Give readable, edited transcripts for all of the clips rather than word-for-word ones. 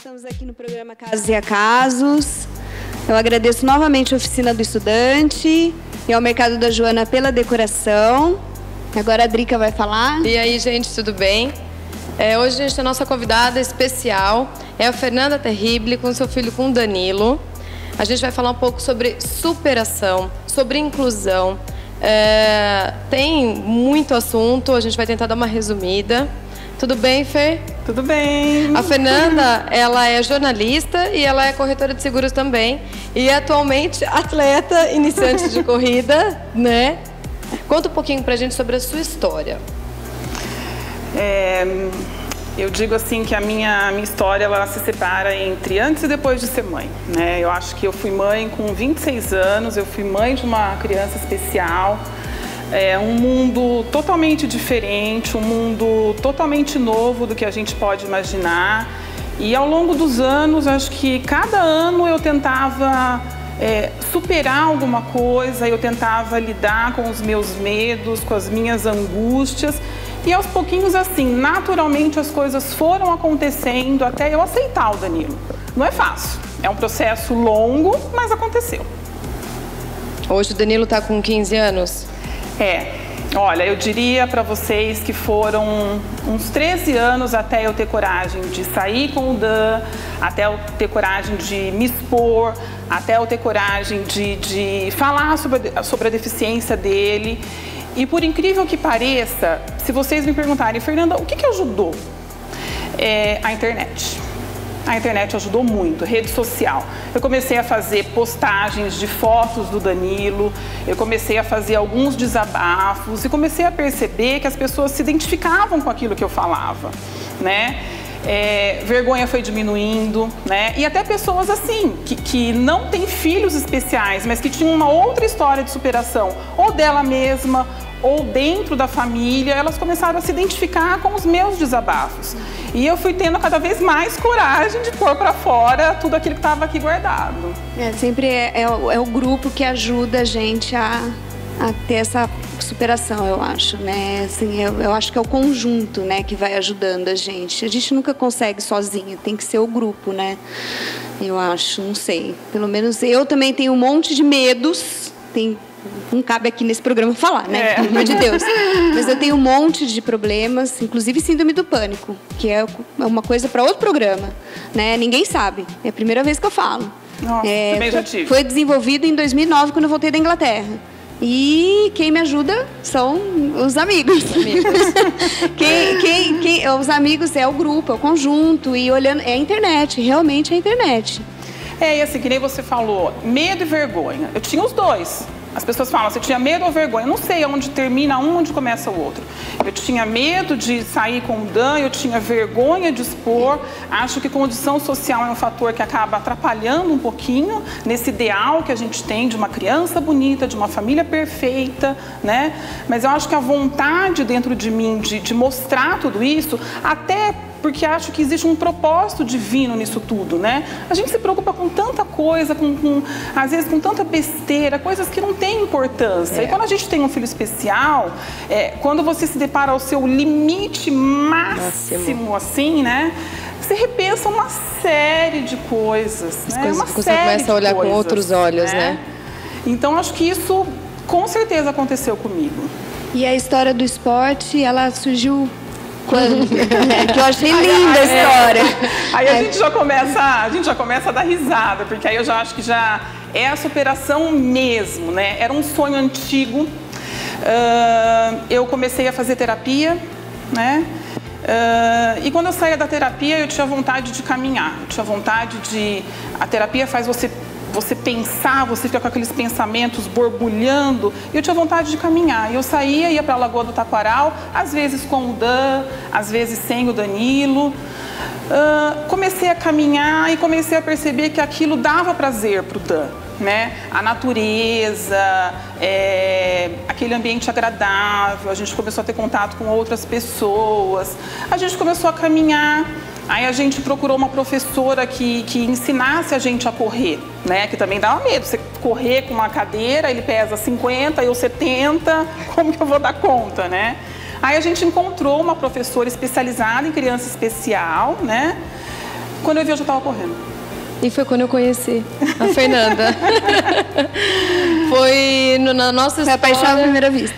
Estamos aqui no programa Casos e Acasos. Eu agradeço novamente a Oficina do Estudante e ao Mercado da Joana pela decoração. Agora a Drica vai falar. E aí, gente, tudo bem? Hoje a gente tem a nossa convidada especial, é a Fernanda Terrible, com seu filho, com o Danilo. A gente vai falar um pouco sobre superação, sobre inclusão. Tem muito assunto, a gente vai tentar dar uma resumida. Tudo bem, Fer? Tudo bem. A Fernanda, ela é jornalista e ela é corretora de seguros também. E atualmente atleta, iniciante de corrida, né? Conta um pouquinho pra gente sobre a sua história. Eu digo assim que a minha história ela se separa entre antes e depois de ser mãe, né? Eu acho que eu fui mãe com 26 anos, eu fui mãe de uma criança especial. É um mundo totalmente diferente, um mundo totalmente novo do que a gente pode imaginar. E ao longo dos anos, acho que cada ano eu tentava superar alguma coisa, eu tentava lidar com os meus medos, com as minhas angústias. E aos pouquinhos, assim, naturalmente as coisas foram acontecendo até eu aceitar o Danilo. Não é fácil, é um processo longo, mas aconteceu. Hoje o Danilo está com 15 anos? Olha, eu diria para vocês que foram uns 13 anos até eu ter coragem de sair com o Dan, até eu ter coragem de me expor, até eu ter coragem de falar sobre a deficiência dele. E por incrível que pareça, se vocês me perguntarem, Fernanda, o que ajudou? A internet. A internet ajudou muito, rede social. Eu comecei a fazer postagens de fotos do Danilo, eu comecei a fazer alguns desabafos e comecei a perceber que as pessoas se identificavam com aquilo que eu falava, né? Vergonha foi diminuindo, né? E até pessoas assim, que não têm filhos especiais, mas que tinham uma outra história de superação, ou dela mesma, ou dentro da família, elas começaram a se identificar com os meus desabafos. E eu fui tendo cada vez mais coragem de pôr para fora tudo aquilo que estava aqui guardado. Sempre é o grupo que ajuda a gente a ter essa superação, eu acho, né? Assim, eu acho que é o conjunto, né, que vai ajudando a gente. A gente nunca consegue sozinho, tem que ser o grupo, né? Eu acho, não sei. Pelo menos eu também tenho um monte de medos, não cabe aqui nesse programa falar, né? Pelo amor de Deus. Mas eu tenho um monte de problemas, inclusive síndrome do pânico, que é uma coisa para outro programa, né? Ninguém sabe. É a primeira vez que eu falo. Nossa, também já tive. Foi desenvolvido em 2009, quando eu voltei da Inglaterra. E quem me ajuda são os amigos. Os amigos é o grupo, é o conjunto. E olhando, é a internet, realmente é a internet. E assim, que nem você falou, medo e vergonha. Eu tinha os dois. As pessoas falam, você tinha medo ou vergonha? Eu não sei onde termina um, onde começa o outro. Eu tinha medo de sair com o Dan, eu tinha vergonha de expor. Acho que condição social é um fator que acaba atrapalhando um pouquinho nesse ideal que a gente tem de uma criança bonita, de uma família perfeita, né? Mas eu acho que a vontade dentro de mim de mostrar tudo isso, até porque acho que existe um propósito divino nisso tudo, né? A gente se preocupa com tanta coisa, às vezes com tanta besteira, coisas que não têm importância. E quando a gente tem um filho especial, quando você se depara ao seu limite máximo, assim, né? Você repensa uma série de coisas, né? Você começa a olhar com outros olhos, né? Então, acho que isso, com certeza, aconteceu comigo. E a história do esporte, ela surgiu quando? Que eu achei linda a história. Aí a gente já começa a dar risada, porque aí eu já acho que já é a superação mesmo, né? Era um sonho antigo. Eu comecei a fazer terapia, né? E quando eu saía da terapia, eu tinha vontade de caminhar. Eu tinha vontade de... A terapia faz você pensar, você fica com aqueles pensamentos borbulhando, e eu tinha vontade de caminhar. E eu saía, ia para a Lagoa do Taquaral, às vezes com o Dan, às vezes sem o Danilo. Comecei a caminhar e comecei a perceber que aquilo dava prazer para o Dan, né? A natureza, aquele ambiente agradável, a gente começou a ter contato com outras pessoas, a gente começou a caminhar. Aí a gente procurou uma professora que ensinasse a gente a correr, né? Que também dava medo, você correr com uma cadeira, ele pesa 50, eu 70, como que eu vou dar conta, né? Aí a gente encontrou uma professora especializada em criança especial, né? Quando eu vi, eu já estava correndo. E foi quando eu conheci a Fernanda. Foi na nossa história. Foi a paixão à primeira vista.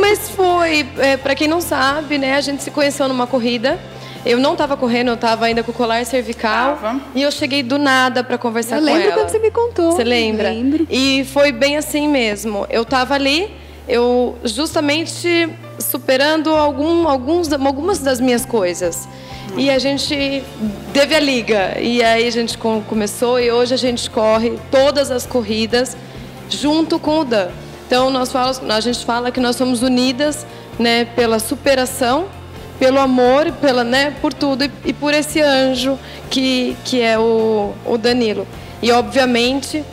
Mas foi. Para quem não sabe, né? A gente se conheceu numa corrida. Eu não estava correndo, eu estava ainda com o colar cervical. E eu cheguei do nada para conversar com ela. Eu lembro quando você me contou. Você lembra? Lembro. E foi bem assim mesmo. Eu estava ali, eu justamente superando algumas das minhas coisas. E a gente teve a liga. E aí a gente começou e hoje a gente corre todas as corridas junto com o Dan. Então a gente fala que nós somos unidas, né, pela superação, pelo amor, por tudo e por esse anjo que é o Danilo. E obviamente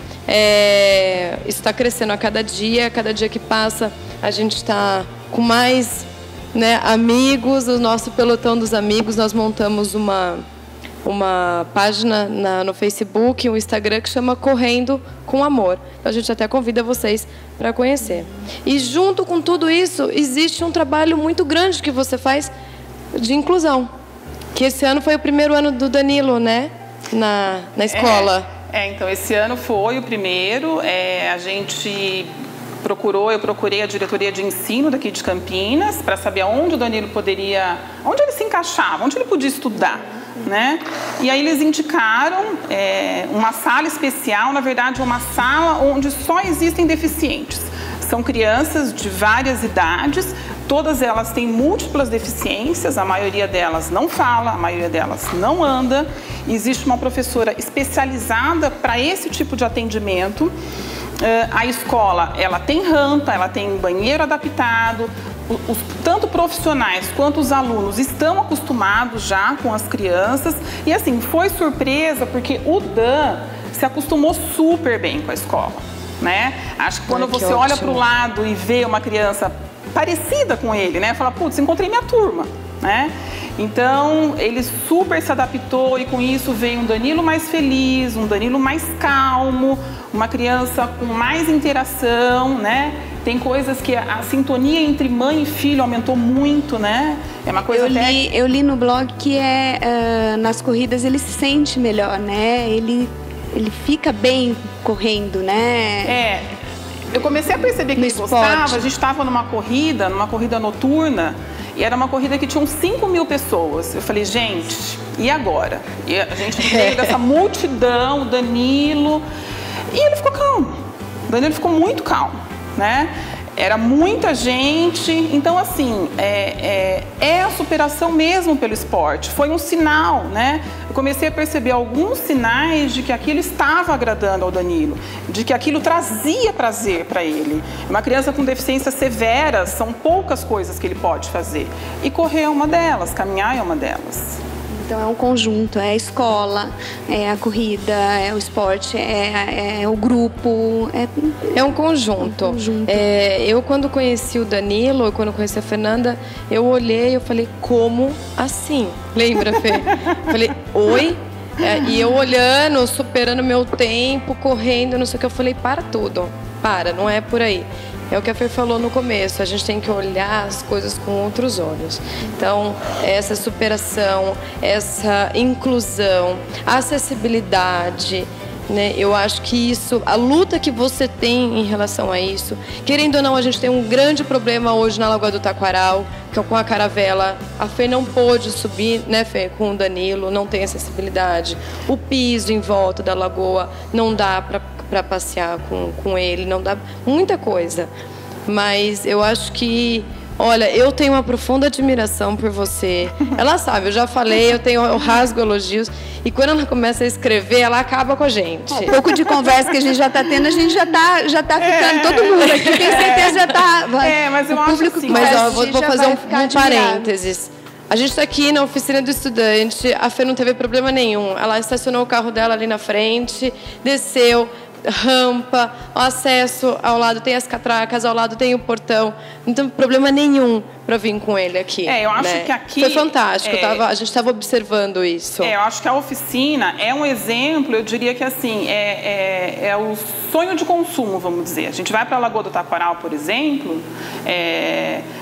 isso está crescendo a cada dia que passa a gente está com mais, né, amigos, o nosso pelotão dos amigos. Nós montamos uma página no Facebook, um Instagram que chama Correndo com Amor. Então a gente até convida vocês para conhecer. E junto com tudo isso, existe um trabalho muito grande que você faz de inclusão. Que esse ano foi o primeiro ano do Danilo, né? Na escola. Então esse ano foi o primeiro. A gente eu procurei a diretoria de ensino daqui de Campinas para saber onde o Danilo onde ele se encaixava, onde ele podia estudar, né? E aí eles indicaram uma sala especial, na verdade uma sala onde só existem deficientes. São crianças de várias idades, todas elas têm múltiplas deficiências, a maioria delas não fala, a maioria delas não anda. Existe uma professora especializada para esse tipo de atendimento. A escola, ela tem rampa, ela tem banheiro adaptado, tanto profissionais quanto os alunos estão acostumados já com as crianças. E assim, foi surpresa porque o Dan se acostumou super bem com a escola, né? Acho que quando você olha para o lado e vê uma criança parecida com ele, né? Fala, putz, encontrei minha turma, né? Então, ele super se adaptou e com isso veio um Danilo mais feliz, um Danilo mais calmo, uma criança com mais interação, né? Tem coisas que a sintonia entre mãe e filho aumentou muito, né? É uma coisa eu li no blog que nas corridas ele se sente melhor, né? Ele fica bem correndo, né? Eu comecei a perceber que ele gostava. A gente estava numa corrida noturna, e era uma corrida que tinham 5.000 pessoas. Eu falei, gente, e agora? E a gente veio dessa multidão, o Danilo, e ele ficou calmo. O Danilo ficou muito calmo, né? Era muita gente, então assim, a superação mesmo pelo esporte. Foi um sinal, né? Eu comecei a perceber alguns sinais de que aquilo estava agradando ao Danilo, de que aquilo trazia prazer para ele. Uma criança com deficiências severas, são poucas coisas que ele pode fazer. E correr é uma delas, caminhar é uma delas. Então é um conjunto, é a escola, é a corrida, é o esporte, é o grupo. É um conjunto. Eu quando conheci o Danilo, quando conheci a Fernanda, eu olhei e falei, como assim? Lembra, Fê? Falei, oi? E eu olhando, superando meu tempo, correndo, não sei o que, eu falei, para tudo. Não é por aí. É o que a Fer falou no começo, a gente tem que olhar as coisas com outros olhos. Então, essa superação, essa inclusão, a acessibilidade, né? Eu acho que isso, a luta que você tem em relação a isso, querendo ou não, a gente tem um grande problema hoje na Lagoa do Taquaral, que é com a caravela. A Fer não pôde subir, né, Fer, com o Danilo, não tem acessibilidade. O piso em volta da lagoa não dá para passear com ele, não dá muita coisa. Mas eu acho que, olha, eu tenho uma profunda admiração por você. Ela sabe, eu já falei, eu rasgo elogios. E quando ela começa a escrever, ela acaba com a gente. Um pouco de conversa que a gente já está tendo, a gente já tá ficando, todo mundo aqui, tenho certeza já está. Mas eu acho assim. Mas ó, vou fazer um parênteses. A gente está aqui na oficina do estudante, a Fê não teve problema nenhum. Ela estacionou o carro dela ali na frente, desceu, rampa, o acesso ao lado tem as catracas, ao lado tem o portão. Não tem problema nenhum para vir com ele aqui. Eu acho que aqui... Foi fantástico, a gente estava observando isso. Eu acho que a oficina é um exemplo, eu diria que assim, sonho de consumo, vamos dizer. A gente vai para a Lagoa do Taquaral, por exemplo,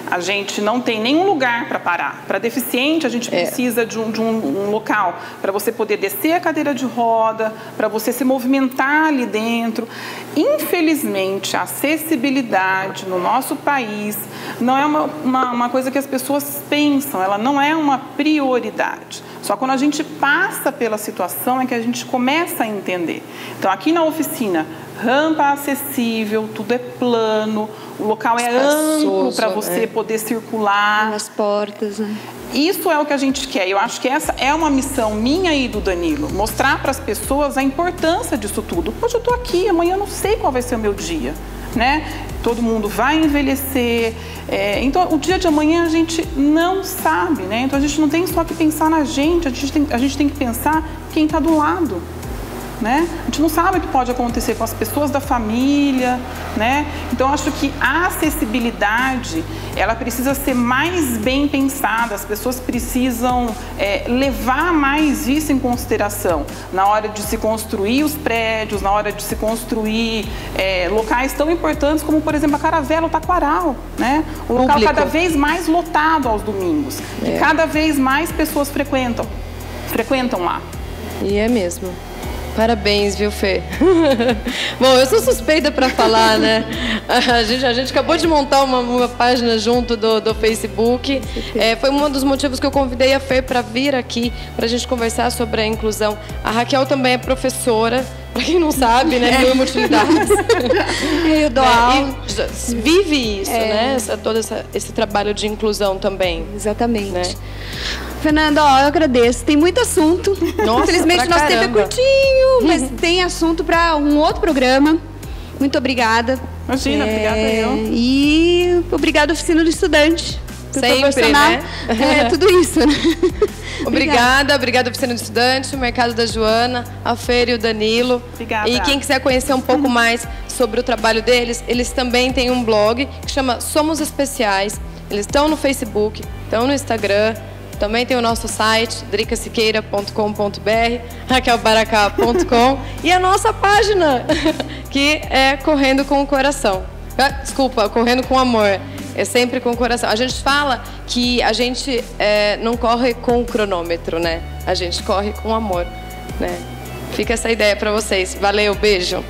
a gente não tem nenhum lugar para parar. Para deficiente, a gente precisa de um local para você poder descer a cadeira de roda, para você se movimentar ali dentro. Infelizmente, a acessibilidade no nosso país não é uma coisa que as pessoas pensam, ela não é uma prioridade. Só quando a gente passa pela situação é que a gente começa a entender. Então, aqui na oficina, rampa acessível, tudo é plano, o local é amplo para você poder circular. As portas, né? Isso é o que a gente quer. Eu acho que essa é uma missão minha e do Danilo, mostrar para as pessoas a importância disso tudo. Hoje eu estou aqui, amanhã eu não sei qual vai ser o meu dia, né? Todo mundo vai envelhecer, então o dia de amanhã a gente não sabe, né? Então a gente não tem só que pensar na gente, a gente tem que pensar quem está do lado, né? A gente não sabe o que pode acontecer com as pessoas da família, né? Então eu acho que a acessibilidade, ela precisa ser mais bem pensada, as pessoas precisam levar mais isso em consideração na hora de se construir os prédios, na hora de se construir locais tão importantes como, por exemplo, a Caravela, o Taquaral, né? O local Público. cada vez mais lotado aos domingos, e cada vez mais pessoas frequentam lá. E é mesmo. Parabéns, viu, Fê? Bom, eu sou suspeita para falar, né? A gente acabou de montar uma página junto do Facebook. Foi um dos motivos que eu convidei a Fê para vir aqui, para a gente conversar sobre a inclusão. A Raquel também é professora, para quem não sabe, né? Mil utilidades. Eu dou aula. E vive isso, né? Todo esse trabalho de inclusão também. Exatamente. Né? Fernanda, eu agradeço. Tem muito assunto. Nossa, infelizmente, nosso tempo é curtinho, mas tem assunto para um outro programa. Muito obrigada. Imagina, obrigada eu. E obrigada, Oficina do Estudante. Por Sempre, proporcionar, né? Tudo isso, né? Obrigada, Oficina do Estudante, o Mercado da Joana, a Feira e o Danilo. Obrigada. E quem quiser conhecer um pouco mais sobre o trabalho deles, eles também têm um blog que chama Somos Especiais. Eles estão no Facebook, estão no Instagram. Também tem o nosso site, dricasiqueira.com.br, raquelbaracá.com e a nossa página, que é Correndo com o Coração. Desculpa, Correndo com Amor. É sempre com o coração. A gente fala que a gente não corre com o cronômetro, né? A gente corre com amor, né? Fica essa ideia para vocês. Valeu, beijo.